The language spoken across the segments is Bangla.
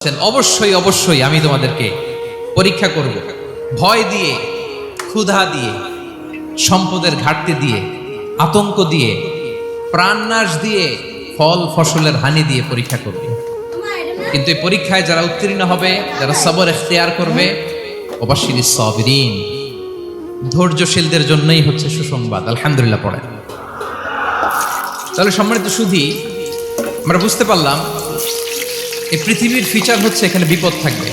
অবশ্যই অবশ্যই আমি তোমাদেরকে পরীক্ষা করব, ভয় দিয়ে, ক্ষুধা দিয়ে, সম্পদের ঘাটতি দিয়ে, আতঙ্ক দিয়ে, প্রাণনাশ দিয়ে, ফল ফসলের হানি দিয়ে পরীক্ষা করব। কিন্তু এই পরীক্ষায় যারা উত্তীর্ণ হবে, যারা সবর ইখতিয়ার করবে, অবশ্যই সাবিরিন, ধৈর্যশীলদের জন্যই হচ্ছে সুসংবাদ। আলহামদুলিল্লাহ পড়ে। তাহলে সম্মানিত সুধী, আমরা বুঝতে পারলাম এই পৃথিবীর ফিচার হচ্ছে এখানে বিপদ থাকবে,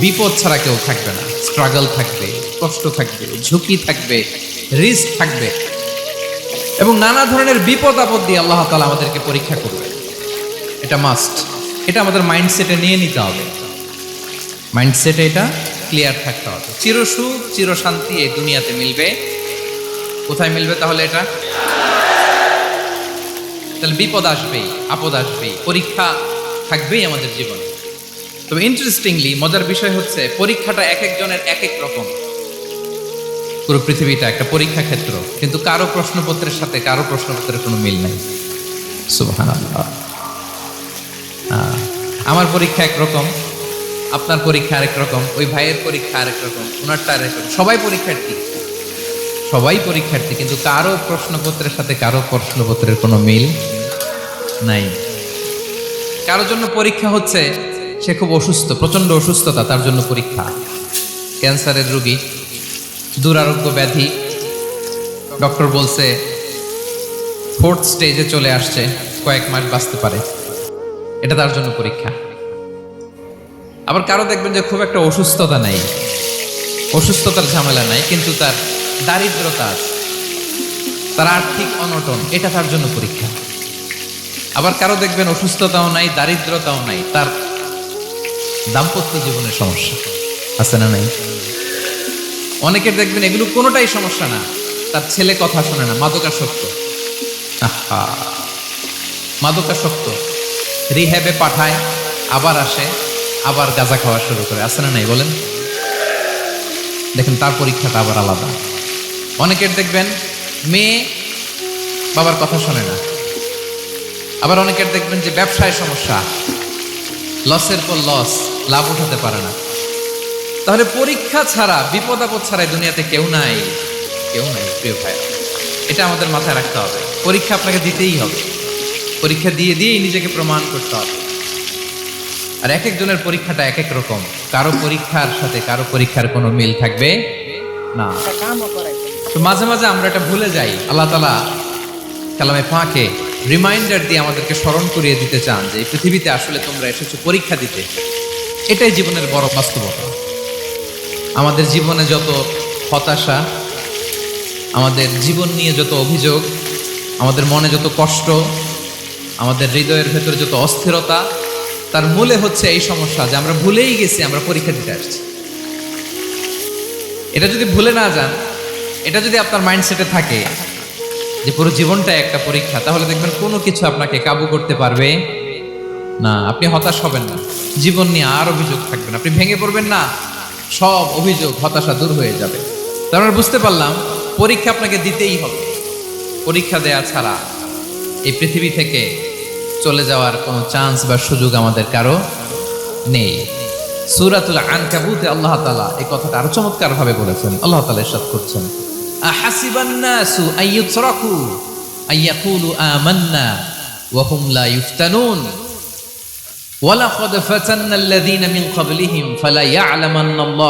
বিপদ ছাড়া কেউ থাকবে না। স্ট্রাগল থাকবে, কষ্ট থাকবে, ঝুঁকি থাকবে, রিস্ক থাকবে, এবং নানা ধরনের বিপদ আপদ দিয়ে আল্লাহ তাআলা আমাদেরকে পরীক্ষা করবে। এটা মাস্ট, এটা আমাদের মাইন্ডসেটে নিয়ে নিতে হবে। মাইন্ডসেটে এটা ক্লিয়ার থাকতে হবে। চিরসুখ চিরশান্তি এই দুনিয়াতে মিলবে। কোথায় মিলবে তাহলে এটা? তাহলে বিপদ আসবেই, আপদ আসবেই, পরীক্ষা থাকবেই আমাদের জীবনে। তবে ইন্টারেস্টিংলি মজার বিষয় হচ্ছে পরীক্ষাটা এক একজনের এক এক রকম। পুরো পৃথিবীটা একটা পরীক্ষা ক্ষেত্র, কিন্তু কারো প্রশ্নপত্রের সাথে কারো প্রশ্নপত্রের কোনো মিল নাই। সুবহানাল্লাহ। আমার পরীক্ষা একরকম, আপনার পরীক্ষা আরেক রকম, ওই ভাইয়ের পরীক্ষা আরেক রকম, ওনারটা আরেক রকম। সবাই পরীক্ষার্থী, সবাই পরীক্ষার্থী, কিন্তু কারো প্রশ্নপত্রের সাথে কারো প্রশ্নপত্রের কোনো মিল নাই। কারোর জন্য পরীক্ষা হচ্ছে সে খুব অসুস্থ, প্রচন্ড অসুস্থতা, তার জন্য পরীক্ষা। ক্যান্সারের রোগী, দুরারোগ্য ব্যাধি, ডক্টর বলছে 4th স্টেজে চলে আসছে, কয়েক মাস বাঁচতে পারে, এটা তার জন্য পরীক্ষা। আবার কারো দেখবেন যে খুব একটা অসুস্থতা নাই, অসুস্থতার ঝামেলা নাই, কিন্তু তার দারিদ্রতা আছে, তার আর্থিক অনটন, এটা তার জন্য পরীক্ষা। আবার কারো দেখবেন অসুস্থতাও নাই, দারিদ্রতাও নাই, তার দাম্পত্য জীবনের সমস্যা আছে না নাই? অনেকের দেখবেন এগুলো কোনোটাই সমস্যা না, তার ছেলে কথা শোনে না, মাদকাসক্ত। মাদকাসক্ত, রিহ্যাবে পাঠায়, আবার আসে, আবার গাঁজা খাওয়া শুরু করে, আছে না নাই বলেন? দেখেন তার পরীক্ষাটা আবার আলাদা। অনেকের দেখবেন মেয়ে বাবার কথা শোনে না। আবার অনেকের দেখবেন যে ব্যবসায় সমস্যা, লসের পর লস, লাভ উঠাতে পারে না। তাহলে পরীক্ষা ছাড়া, বিপদ আপদ ছাড়া দুনিয়াতে কেউ নাই, কেউ নাই প্রিয় ভাই। এটা আমাদের মাথায় রাখতে হবে। পরীক্ষা আপনাকে দিতেই হবে, পরীক্ষা দিয়ে দিয়েই নিজেকে প্রমাণ করতে হবে। আর এক একজনের পরীক্ষাটা এক এক রকম, কারো পরীক্ষার সাথে কারো পরীক্ষার কোনো মিল থাকবে না। তো মাঝে মাঝে আমরা এটা ভুলে যাই। আল্লাহ তাআলা কালামে পাকে রিমাইন্ডার দিয়ে আমাদেরকে স্মরণ করিয়ে দিতে চান যে এই পৃথিবীতে আসলে তোমরা এসেছো পরীক্ষা দিতে। এটাই জীবনের বড় বাস্তবতা। আমাদের জীবনে যত হতাশা, আমাদের জীবন নিয়ে যত অভিযোগ, আমাদের মনে যত কষ্ট, আমাদের হৃদয়ের ভেতরে যত অস্থিরতা, তার মূলে হচ্ছে এই সমস্যা যে আমরা ভুলেই গেছি আমরা পরীক্ষা দিতে আসছি। এটা যদি ভুলে না যান, এটা যদি আপনার মাইন্ডসেটে থাকে যে পুরো জীবনটা একটা পরীক্ষা, তাহলে দেখবেন কোনো কিছু আপনাকে কাবু করতে পারবে না। আপনি হতাশ হবেন না, জীবন নিয়ে আর অভিযোগ থাকবে না, আপনি ভেঙে পড়বেন না, সব অভিযোগ হতাশা দূর হয়ে যাবে। তার মানে বুঝতে পারলাম পরীক্ষা আপনাকে দিতেই হবে। পরীক্ষা দেয়া ছাড়া এই পৃথিবী থেকে চলে যাওয়ার কোনো চান্স বা সুযোগ আমাদের কারো নেই। সূরাতুল আনকাবুতে আল্লাহ তাআলা এই কথাটা আরো চমৎকার ভাবে বলেছেন। আল্লাহ তাআলা ইরশাদ করছেন, আহাসিবান নাসু আইয়ুতরাকু আইয়াকুলু আমান্না ওয়া হুম লা ইফতানুন ওয়া লাকাদ ফাতান্নাল লাযীনা মিন ক্বাবলিহিম ফালা ইয়ালামান্নাল্লাহু